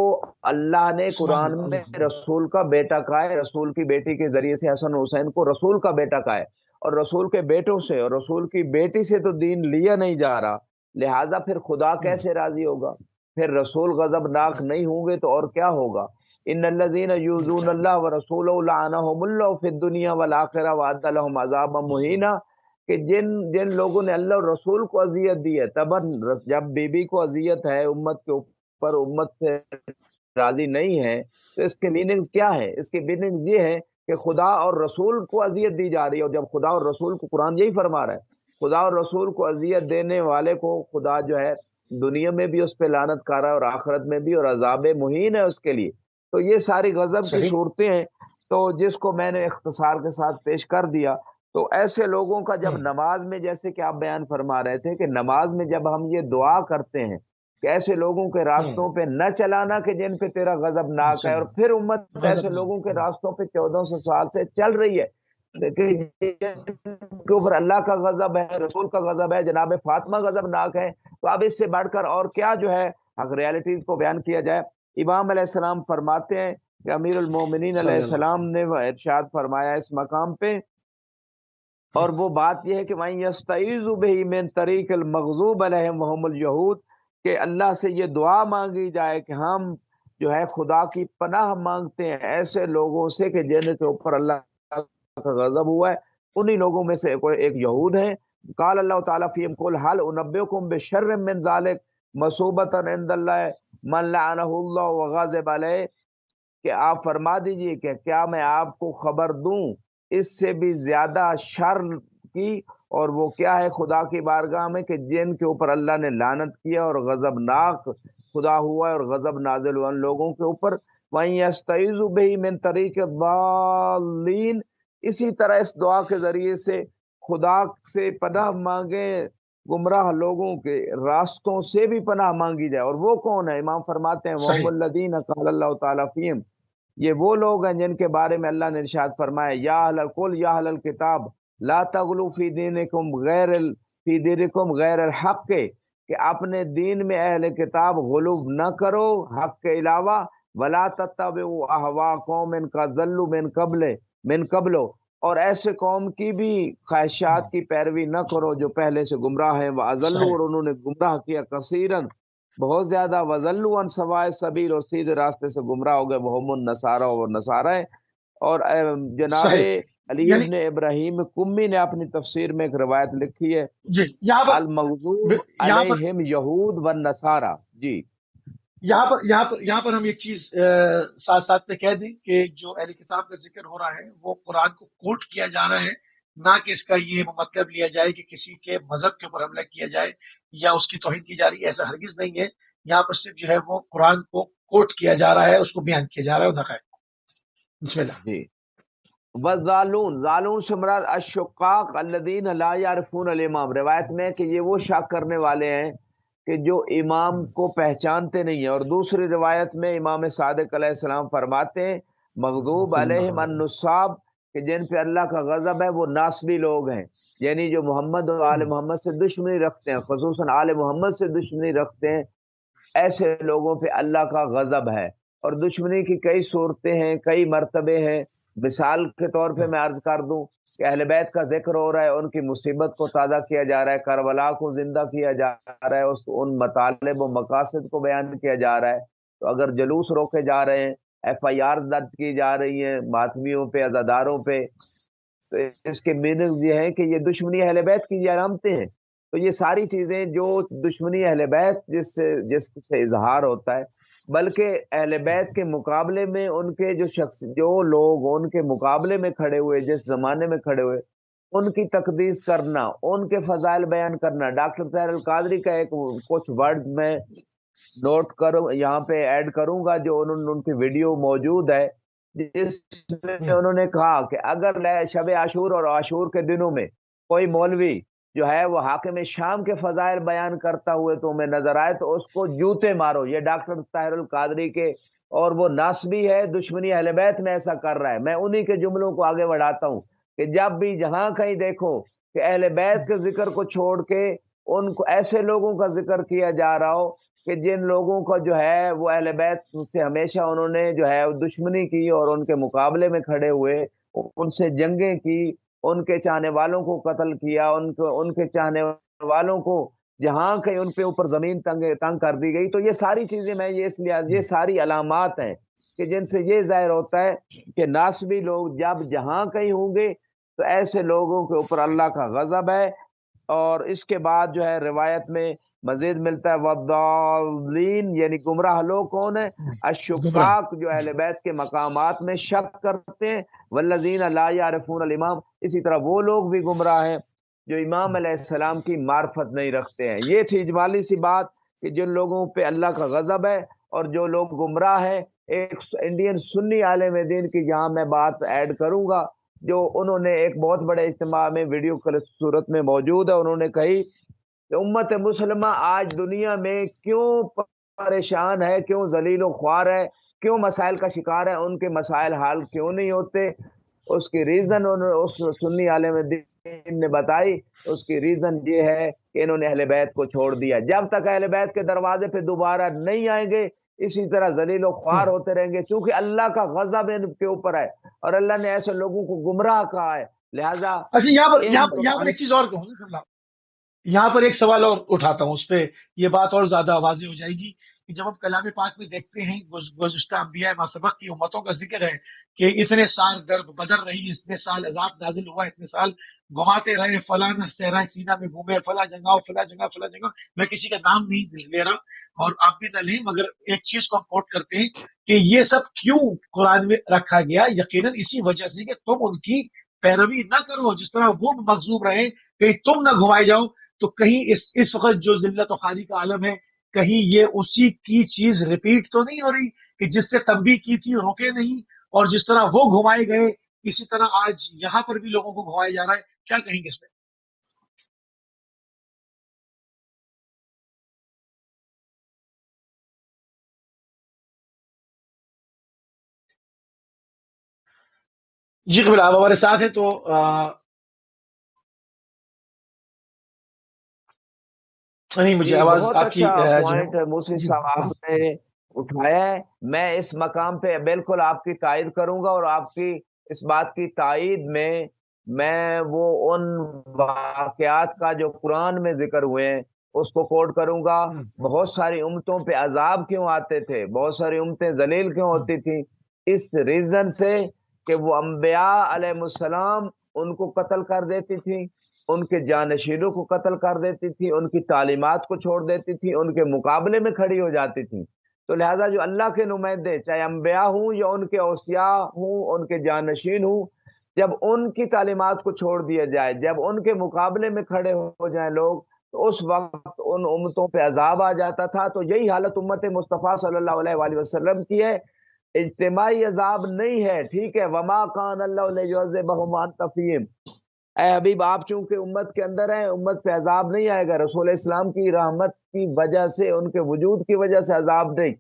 اللہ نے سبحان قرآن اللہ. میں اللہ. رسول کا بیٹا کہا ہے، رسول کی بیٹی کے ذریعے سے حسن حسین کو رسول کا بیٹا کہا ہے، اور رسول کے بیٹوں سے اور رسول کی بیٹی سے تو دین لیا نہیں جا رہا، لہذا پھر خدا کیسے راضی ہوگا؟ پھر رسول غضبناک نہیں ہوں گے تو اور کیا ہوگا؟ ان الذین یؤذون اللہ ورسولہ لعنہم اللہ فی الدنیا والآخرہ واعد لهم عذابا مہینا، کہ جن لوگوں نے اللہ اور رسول کو اذیت دی ہے، تب جب بیوی کو اذیت ہے امت کے اوپر، امت سے راضی نہیں ہے، تو اس کے میننگز کیا ہے؟ اس کے میننگز یہ ہے کہ خدا اور رسول کو اذیت دی جا رہی ہے، اور جب خدا اور رسول کو، قرآن یہی فرما رہا ہے، خدا اور رسول کو اذیت دینے والے کو خدا جو ہے دنیا میں بھی اس پہ لعنت کر رہا ہے اور آخرت میں بھی، اور عذاب مہین ہے اس کے لیے۔ تو یہ ساری غضب کی صحیح. صورتیں ہیں، تو جس کو میں نے اختصار کے ساتھ پیش کر دیا۔ تو ایسے لوگوں کا جب نماز میں، جیسے کہ آپ بیان فرما رہے تھے کہ نماز میں جب ہم یہ دعا کرتے ہیں کہ ایسے لوگوں کے راستوں پہ نہ چلانا کہ جن پہ تیرا غضب ناک ہے، اور پھر امت ایسے لوگوں کے راستوں پہ 1400 سال سے چل رہی ہے کہ جن کے اوپر اللہ کا غضب ہے، رسول کا غضب ہے، جناب فاطمہ غضب ناک ہے۔ تو اب اس سے بڑھ کر اور کیا جو ہے حق ریالٹیز کو بیان کیا جائے۔ امام علیہ السلام فرماتے ہیں کہ امیر المومنین علیہ صلی اللہ. السلام نے ارشاد فرمایا اس مقام پہ، اور وہ بات یہ ہے کہ وَإِن يَسْتَعِيذُ بِهِ مِن طَرِيقِ الْمَغْضُوبِ عَلَيْهِمْ وَهُمُ الْيَهُودُ، کہ اللہ سے یہ دعا مانگی جائے کہ ہم جو ہے خدا کی پناہ مانگتے ہیں ایسے لوگوں سے کہ جن کے اوپر اللہ کا غضب ہوا ہے، انہی لوگوں میں سے کوئی ایک یہود ہیں۔ قال اللہ تعالیٰ فیہم قل هل انبئکم بشر من ذلک مثوبۃ عند اللہ من لعنہ اللہ وغضب علیہ، کہ آپ فرما دیجئے کہ کیا میں آپ کو خبر دوں اس سے بھی زیادہ شر کی، اور وہ کیا ہے خدا کی بارگاہ میں، کہ جن کے اوپر اللہ نے لعنت کیا اور غضبناک خدا ہوا ہے اور غضب نازل ہوا ان لوگوں کے اوپر۔ وَإِن يَسْتَعِيذُ بِهِ مِن طَرِيقِ الضَّالِّينَ، اسی طرح اس دعا کے ذریعے سے خدا سے پناہ مانگیں گمراہ لوگوں کے راستوں سے بھی پناہ مانگی جائے۔ اور وہ کون ہے؟ امام فرماتے ہیں وَهُمُ صحیح. الَّذِينَ قَالَ اللَّهُ تَعَالَى فِيهِمْ، یہ وہ لوگ ہیں جن کے بارے میں اللہ نے ارشاد فرمایا یا اہل القل یا اہل الکتاب لا تغلو فی دینکم غیر الحق، کہ اپنے دین میں اہل کتاب غلو نہ کرو حق کے علاوہ، ولا تتبعوا اہواء قوم قد ضلوا من قبل، اور ایسے قوم کی بھی خواہشات کی پیروی نہ کرو جو پہلے سے گمراہ ہیں، واضلوا، صحیح. اور انہوں نے گمراہ کیا کثیرا بہت زیادہ، وضلوا عن سواء السبیل، اور سیدھے راستے سے گمراہ ہو گئے، وہم النصارى، اور نصارى ہیں۔ اور جناب صحیح. علی یعنی ابن ابراہیم کمی نے اپنی تفسیر میں ایک روایت لکھی ہے، جی یہاں پر المغضوب یہاں پر علیہم یہود والنصارى۔ جی یہاں پر ہم ایک چیز ساتھ ساتھ میں کہہ دیں کہ جو اہل کتاب کا ذکر ہو رہا ہے وہ قرآن کو کوٹ کیا جا رہا ہے، نہ کہ اس کا یہ مطلب لیا جائے کہ کسی کے مذہب کے اوپر حملہ کیا جائے یا اس کی توہین کی جا رہی ہے، ایسا ہرگز نہیں ہے۔ یہاں پر صرف جو ہے وہ قرآن کو کوٹ کیا جا رہا ہے، اس کو بیان کیا جا رہا ہے نقائق۔ بسم اللہ. جی والظالون، ظالون سے مراد الشقاق الذین لا یعرفون الامام، روایت میں کہ یہ وہ شک کرنے والے ہیں کہ جو امام کو پہچانتے نہیں ہیں۔ اور دوسری روایت میں امام صادق علیہ السلام فرماتے ہیں مغضوب صلی اللہ علیہم علیہ وسلم. النصاب، کہ جن پہ اللہ کا غضب ہے وہ ناصبی لوگ ہیں، یعنی جو محمد اور آل محمد سے دشمنی رکھتے ہیں، خصوصاً آل محمد سے دشمنی رکھتے ہیں، ایسے لوگوں پہ اللہ کا غضب ہے۔ اور دشمنی کی کئی صورتیں ہیں، کئی مرتبے ہیں۔ مثال کے طور پہ میں عرض کر دوں کہ اہل بیت کا ذکر ہو رہا ہے، ان کی مصیبت کو تازہ کیا جا رہا ہے، کربلا کو زندہ کیا جا رہا ہے، ان مطالب و مقاصد کو بیان کیا جا رہا ہے۔ تو اگر جلوس روکے جا رہے ہیں، ایف آئی آر درج کی جا رہی ہیں ماتمیوں پہ، عزاداروں پہ، تو اس کے میننگ یہ ہے کہ یہ دشمنی اہل بیت کی یہ علامتیں ہیں۔ تو یہ ساری چیزیں جو دشمنی اہل بیت جس سے اظہار ہوتا ہے، بلکہ اہل بیت کے مقابلے میں ان کے جو لوگ ان کے مقابلے میں کھڑے ہوئے، جس زمانے میں کھڑے ہوئے، ان کی تقدیس کرنا، ان کے فضائل بیان کرنا. ڈاکٹر طاہر القادری کا ایک کچھ ورڈ میں نوٹ کروں، یہاں پہ ایڈ کروں گا، جو ان کی ویڈیو موجود ہے، جس میں انہوں نے کہا کہ اگر شب عاشور اور عاشور کے دنوں میں کوئی مولوی جو ہے وہ حاکم شام کے فضائل بیان کرتا ہوئے تمہیں نظر آئے تو اس کو جوتے مارو. یہ ڈاکٹر طاہر القادری کے، اور وہ ناسبی ہے، دشمنی اہل بیت میں ایسا کر رہا ہے. میں انہی کے جملوں کو آگے بڑھاتا ہوں کہ جب بھی جہاں کہیں دیکھو کہ اہل بیت کے ذکر کو چھوڑ کے ان کو ایسے لوگوں کا ذکر کیا جا رہا ہو کہ جن لوگوں کا جو ہے وہ اہل بیت سے ہمیشہ انہوں نے جو ہے دشمنی کی اور ان کے مقابلے میں کھڑے ہوئے، ان سے جنگیں کی، ان کے چاہنے والوں کو قتل کیا، ان کے چاہنے والوں کو جہاں کہیں ان پہ اوپر زمین تنگ کر دی گئی. تو یہ ساری چیزیں میں یہ ساری علامات ہیں کہ جن سے یہ ظاہر ہوتا ہے کہ ناسبی لوگ جب جہاں کہیں ہوں گے تو ایسے لوگوں کے اوپر اللہ کا غضب ہے. اور اس کے بعد جو ہے روایت میں مزید ملتا ہے وَالضَّالِّينَ، یعنی گمراہ لوگ کون ہیں؟ الشُّقَّاق، جو اہل بیت کے مقامات میں شک کرتے ہیں. وَالَّذِينَ لَا يَعْرِفُونَ الْإِمَامَ، اسی طرح وہ لوگ بھی گمراہ ہیں جو امام علیہ السلام کی معرفت نہیں رکھتے ہیں. یہ تھی اجمالی سی بات کہ جن لوگوں پہ اللہ کا غضب ہے اور جو لوگ گمراہ ہیں. ایک انڈین سنی عالم دین کی یہاں میں بات ایڈ کروں گا، جو انہوں نے ایک بہت بڑے اجتماع میں ویڈیو صورت میں موجود ہے. انہوں نے کہی کہ امت مسلمہ آج دنیا میں کیوں پریشان ہے، کیوں ذلیل و خوار ہے، کیوں مسائل کا شکار ہے، ان کے مسائل حال کیوں نہیں ہوتے. اس کی ریزن اس سنی عالم دین نے بتائی. اس کی ریزن یہ ہے کہ انہوں نے اہل بیت کو چھوڑ دیا. جب تک اہل بیت کے دروازے پہ دوبارہ نہیں آئیں گے اسی طرح ذلیل و خوار ہوتے رہیں گے، کیونکہ اللہ کا غضب ان کے اوپر ہے اور اللہ نے ایسے لوگوں کو گمراہ کہا ہے. لہذا اچھا، یہاں پر ایک چیز اور کہوں، یہاں پر ایک سوال اور اٹھاتا ہوں، اس پہ یہ بات اور زیادہ واضح ہو جائے گی کہ جب ہم کلام پاک میں دیکھتے ہیں گزشتہ انبیاء ماسبق کی امتوں کا ذکر ہے کہ اتنے سال درب بدر رہی، اتنے سال عذاب نازل ہوا، اتنے سال گھماتے رہے، فلاں صحرا سینا میں گھومے، فلاں جگہ فلاں جگہ فلاں جگہ. میں کسی کا نام نہیں لے رہا اور آپ بھی نہ لیں، مگر ایک چیز کو ہم کوٹ کرتے ہیں کہ یہ سب کیوں قرآن میں رکھا گیا؟ یقیناً اسی وجہ سے کہ تم ان کی پیروی نہ کرو، جس طرح وہ مغضوب رہے، کہیں تم نہ گھمائے جاؤ. تو کہیں اس وقت جو ذلت و خاری کا عالم ہے، کہیں یہ اسی کی چیز ریپیٹ تو نہیں ہو رہی کہ جس سے تنبیہ کی تھی روکے نہیں، اور جس طرح وہ گھمائے گئے اسی طرح آج یہاں پر بھی لوگوں کو گھمایا جا رہا ہے؟ کیا کہیں گے اس میں؟ جی قبل آپ ہمارے ساتھ ہیں تو نہیں، مجھے جی آواز بہت آپ کی اچھا جو پوائنٹ موسی جی صاحب آپ نے اٹھایا ہے. میں اس مقام پہ بالکل آپ کی تائید کروں گا، اور آپ کی اس بات کی تائید میں وہ ان واقعات کا جو قرآن میں ذکر ہوئے ہیں اس کو کوٹ کروں گا. بہت ساری امتوں پہ عذاب کیوں آتے تھے، بہت ساری امتیں ذلیل کیوں ہوتی تھیں؟ اس ریزن سے کہ وہ انبیاء علیہ السلام ان کو قتل کر دیتی تھی، ان کے جانشینوں کو قتل کر دیتی تھی، ان کی تعلیمات کو چھوڑ دیتی تھی، ان کے مقابلے میں کھڑی ہو جاتی تھی. تو لہٰذا جو اللہ کے نمائندے، چاہے انبیاء ہوں یا ان کے اوصیاء ہوں، ان کے جانشین ہوں، جب ان کی تعلیمات کو چھوڑ دیا جائے، جب ان کے مقابلے میں کھڑے ہو جائیں لوگ، تو اس وقت ان امتوں پہ عذاب آ جاتا تھا. تو یہی حالت امت مصطفیٰ صلی اللہ علیہ وآلہ وسلم کی ہے. اجتماعی عذاب نہیں ہے، ٹھیک ہے. وما کان اللہ لیعذبہم وانت فیہم، اے حبیب آپ چونکہ امت کے اندر ہیں، امت پہ عذاب نہیں آئے گا. رسول اسلام کی رحمت کی وجہ سے، ان کے وجود کی وجہ سے عذاب نہیں.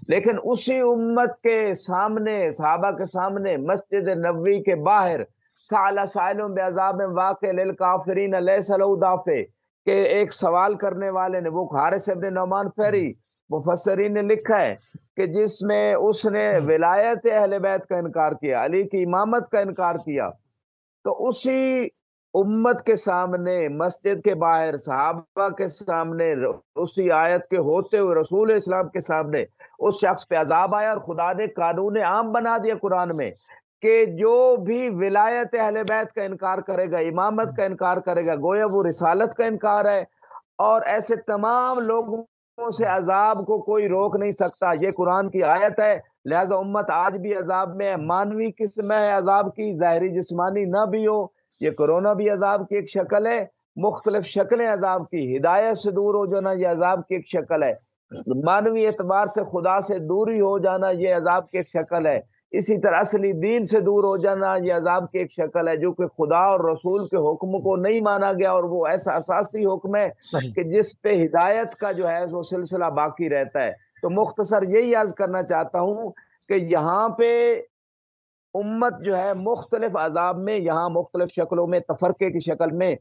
لیکن اسی امت کے سامنے، صحابہ کے سامنے، مسجد نبوی کے باہر سأل سائل بعذاب واقع للکافرین لیس لہ دافع، کہ ایک سوال کرنے والے نے، وہ حارث ابن نعمان فہری، مفسرین نے لکھا ہے کہ جس میں اس نے ولایت اہل بیت کا انکار کیا، علی کی امامت کا انکار کیا. تو اسی امت کے سامنے، مسجد کے باہر، صحابہ کے سامنے، اسی آیت کے ہوتے ہوئے رسول اسلام کے سامنے اس شخص پہ عذاب آیا. اور خدا نے قانون عام بنا دیا قرآن میں کہ جو بھی ولایت اہل بیت کا انکار کرے گا، امامت کا انکار کرے گا، گویا وہ رسالت کا انکار ہے. اور ایسے تمام لوگوں سے عذاب کو کوئی روک نہیں سکتا. یہ قرآن کی آیت ہے. لہذا امت آج بھی عذاب میں ہے، مانوی قسم ہے عذاب کی، ظاہری جسمانی نہ بھی ہو. یہ کورونا بھی عذاب کی ایک شکل ہے، مختلف شکلیں عذاب کی، ہدایت سے دور ہو جانا یہ عذاب کی ایک شکل ہے، مانوی اعتبار سے خدا سے دوری ہو جانا یہ عذاب کی ایک شکل ہے، اسی طرح اصلی دین سے دور ہو جانا یہ عذاب کی ایک شکل ہے، جو کہ خدا اور رسول کے حکم کو نہیں مانا گیا، اور وہ ایسا اساسی حکم ہے صحیح کہ جس پہ ہدایت کا جو ہے وہ سلسلہ باقی رہتا ہے۔ تو مختصر یہی عرض کرنا چاہتا ہوں کہ یہاں پہ امت جو ہے مختلف عذاب میں، یہاں مختلف شکلوں میں، تفرقے کی شکل میں،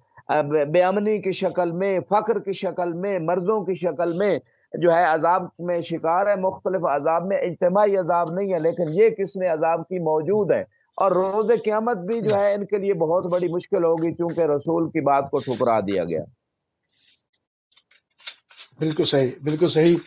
بے امنی کی شکل میں، فقر کی شکل میں، مرضوں کی شکل میں جو ہے عذاب میں شکار ہے۔ مختلف عذاب میں اجتماعی عذاب نہیں ہے، لیکن یہ قسم عذاب کی موجود ہے، اور روز قیامت بھی جو ہے ان کے لیے بہت بڑی مشکل ہوگی، چونکہ رسول کی بات کو ٹھکرا دیا گیا۔ بالکل صحیح، بالکل صحیح۔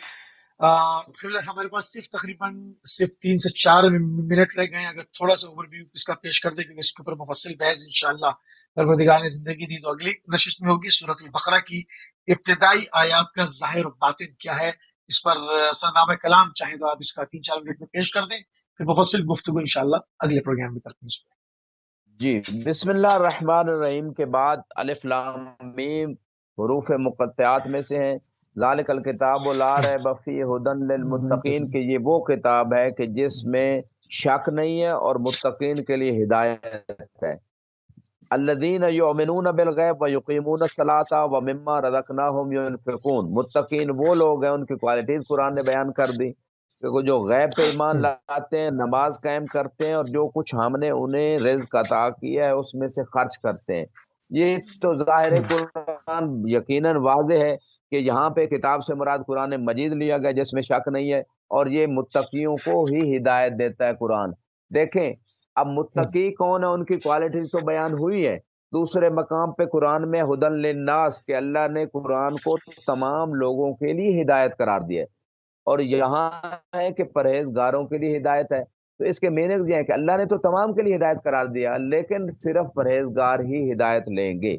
پھر ہمارے پاس تقریباً صرف 3 سے 4 منٹ رہ گئے ہیں، اگر تھوڑا سا اوور ویو اس کا پیش کر دیں، کیونکہ اس کے اوپر مفصل بحث انشاءاللہ پروردگار نے زندگی دی تو اگلی نشست میں ہوگی۔ سورۃ البقرہ کی ابتدائی آیات کا ظاہر و باطن کیا ہے، اس پر سرنامہ کلام چاہیں تو آپ اس کا 3-4 منٹ میں پیش کر دیں، پھر مفصل گفتگو انشاءاللہ اگلے پروگرام میں کرتے ہیں اس پہ۔ جی، بسم اللہ الرحمن الرحیم کے بعد الف لام میم حروف مقطعات میں سے ہیں۔ ذالک الکتاب لا ریب فیہ ھدی للمتقین، کہ یہ وہ کتاب ہے کہ جس میں شک نہیں ہے اور متقین کے لیے ہدایت ہے۔ الذین یؤمنون بالغیب ویقیمون الصلاۃ ومما رزقناہم ینفقون، متقین وہ لوگ ہیں، ان کی کوالٹیز قرآن نے بیان کر دی کہ وہ جو غیب پہ ایمان لاتے ہیں، نماز قائم کرتے ہیں، اور جو کچھ ہم نے انہیں رزق عطا کیا ہے اس میں سے خرچ کرتے ہیں۔ یہ تو ظاہر قرآن یقیناً واضح ہے کہ یہاں پہ کتاب سے مراد قرآن مجید لیا گیا، جس میں شک نہیں ہے، اور یہ متقیوں کو ہی ہدایت دیتا ہے قرآن۔ دیکھیں اب متقی کون ہے، ان کی کوالٹیز تو بیان ہوئی ہے۔ دوسرے مقام پہ قرآن میں ہدن للناس، کہ اللہ نے قرآن کو تمام لوگوں کے لیے ہدایت قرار دیا ہے، اور یہاں ہے کہ پرہیزگاروں کے لیے ہدایت ہے۔ تو اس کے میننگز یہ ہے کہ اللہ نے تو تمام کے لیے ہدایت قرار دیا، لیکن صرف پرہیزگار ہی ہدایت لیں گے،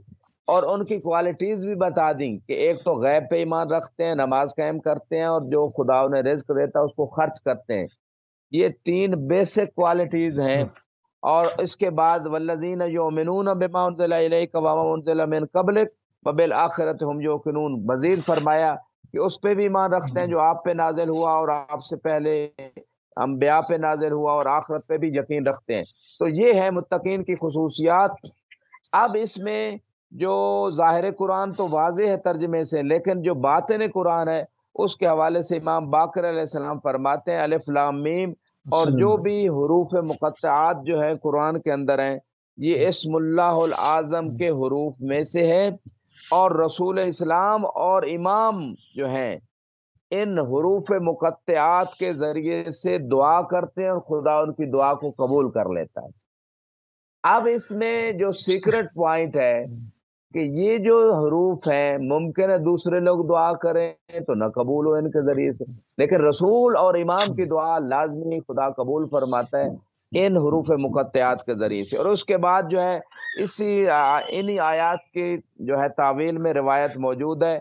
اور ان کی کوالٹیز بھی بتا دیں کہ ایک تو غیب پہ ایمان رکھتے ہیں، نماز قائم کرتے ہیں، اور جو خدا انہیں رزق دیتا ہے اس کو خرچ کرتے ہیں۔ یہ 3 بیسک کوالٹیز ہیں۔ اور اس کے بعد والذین یؤمنون بما انزل الیک وما انزل من قبلک وبالآخرۃ هم یوقنون، مزید فرمایا کہ اس پہ بھی ایمان رکھتے ہیں جو آپ پہ نازل ہوا اور آپ سے پہلے انبیاء پہ نازل ہوا، اور آخرت پہ بھی یقین رکھتے ہیں۔ تو یہ ہے متقین کی خصوصیات۔ اب اس میں جو ظاہر قرآن تو واضح ہے ترجمے سے، لیکن جو باطن قرآن ہے اس کے حوالے سے امام باقر علیہ السلام فرماتے ہیں الف لام میم، اور جو بھی حروف مقطعات جو ہیں قرآن کے اندر ہیں، یہ اسم اللہ العظم کے حروف میں سے ہے، اور رسول اسلام اور امام جو ہیں ان حروف مقطعات کے ذریعے سے دعا کرتے ہیں، اور خدا ان کی دعا کو قبول کر لیتا ہے۔ اب اس میں جو سیکرٹ پوائنٹ ہے کہ یہ جو حروف ہیں ممکن ہے دوسرے لوگ دعا کریں تو نہ قبول ہو ان کے ذریعے سے، لیکن رسول اور امام کی دعا لازمی خدا قبول فرماتا ہے ان حروف مقطعات کے ذریعے سے۔ اور اس کے بعد جو ہے انہی آیات کی جو ہے تعویل میں روایت موجود ہے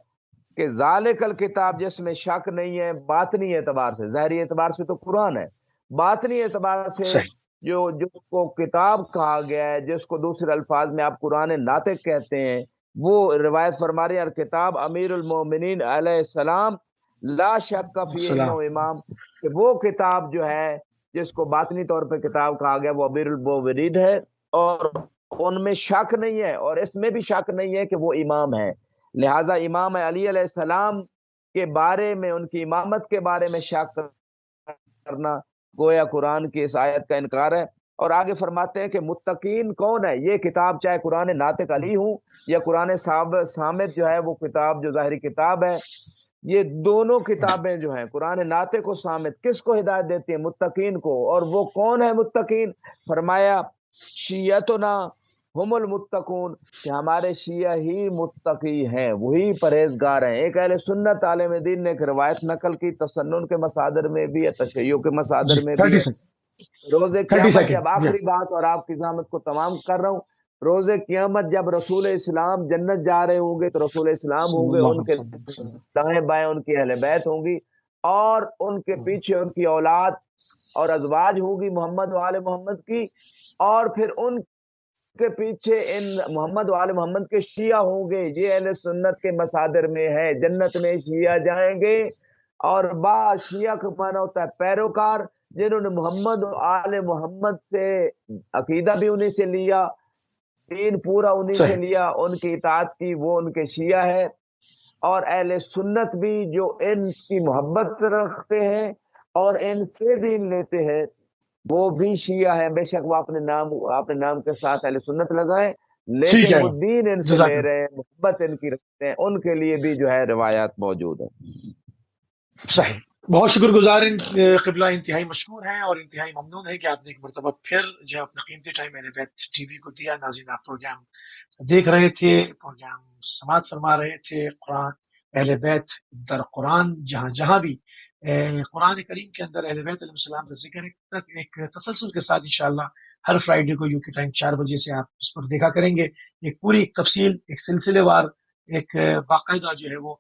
کہ ذالک الکتاب، جس میں شک نہیں ہے باطنی اعتبار سے، ظاہری اعتبار سے تو قرآن ہے، باطنی اعتبار سے جس کو کتاب کہا گیا ہے، جس کو دوسرے الفاظ میں آپ قرآن ناطق کہتے ہیں، وہ روایت فرما رہی ہے کتاب امیر المومنین علیہ السلام لا شک فی انہ امام، کہ وہ کتاب جو ہے جس کو باطنی طور پہ کتاب کہا گیا وہ امیر المومنین ہے، اور ان میں شک نہیں ہے، اور اس میں بھی شک نہیں ہے کہ وہ امام ہے۔ لہٰذا امام علی علیہ السلام کے بارے میں، ان کی امامت کے بارے میں شک کرنا گویا قرآن کی اس آیت کا انکار ہے۔ اور آگے فرماتے ہیں کہ متقین کون ہے، یہ کتاب چاہے قرآن ناطق علی ہوں یا قرآن صامت جو ہے وہ کتاب جو ظاہری کتاب ہے، یہ دونوں کتابیں جو ہیں قرآن ناطق و صامت کس کو ہدایت دیتی ہیں؟ متقین کو۔ اور وہ کون ہے متقین؟ فرمایا شیعتنا ہم المتقون، کہ ہمارے شیعہ ہی متقی ہیں، وہی پرہیزگار ہیں۔ ایک اہل سنت عالم دین نے ایک روایت نقل کی، تسنن کے مصادر میں بھی ہے، تشیع کے مصادر میں بھی ہے، روز قیامت جب آخری بات اور آپ کی زحمت کو تمام کر رہا ہوں، روز قیامت جب رسول اسلام جنت جا رہے ہوں گے تو رسول اسلام ہوں گے، ان کے دائیں بائیں ان کی اہل بیت ہوں گی، اور ان کے پیچھے ان کی اولاد اور ازواج ہوگی محمد و آل محمد کی، اور پھر ان کے پیچھے ان محمد و آل محمد کے شیعہ ہوں گے. یہ اہل سنت کے مصادر میں ہے. جنت میں شیعہ جائیں گے. اور شیعہ کا معنی ہوتا ہے پیروکار، جنہوں نے محمد و آل محمد سے عقیدہ بھی انہیں سے لیا، دین پورا انہیں سے لیا، ان کی اطاعت کی، وہ ان کے شیعہ ہے. اور اہل سنت بھی جو ان کی محبت رکھتے ہیں اور ان سے دین لیتے ہیں وہ بھی شیعہ ہیں. بے شک وہ اپنے نام کے ساتھ اہل سنت لگائیں، لیکن وہ دین ان سے لے رہے ہیں، محبت ان کی رکھتے ہیں. ان کے لیے بھی جو ہے روایات موجود ہیں. صحیح. بہت شکر گزار قبلہ، انتہائی مشکور ہیں اور انتہائی ممنون ہے کہ آپ نے ایک مرتبہ پھر جو اپنا قیمتی ٹائم اہل بیت ٹی وی کو دیا. ناظرین، آپ پروگرام دیکھ رہے تھے، پروگرام سماعت فرما رہے تھے قرآن اہل بیت در قرآن. جہاں جہاں بھی قرآن کریم کے اندر اہل بیت علیہ السلام کا ذکر ہے، ایک تسلسل کے ساتھ انشاءاللہ ہر فرائیڈے کو یو کے ٹائم 4 بجے سے آپ اس پر دیکھا کریں گے. ایک پوری تفصیل، ایک سلسلے وار، ایک باقاعدہ جو ہے وہ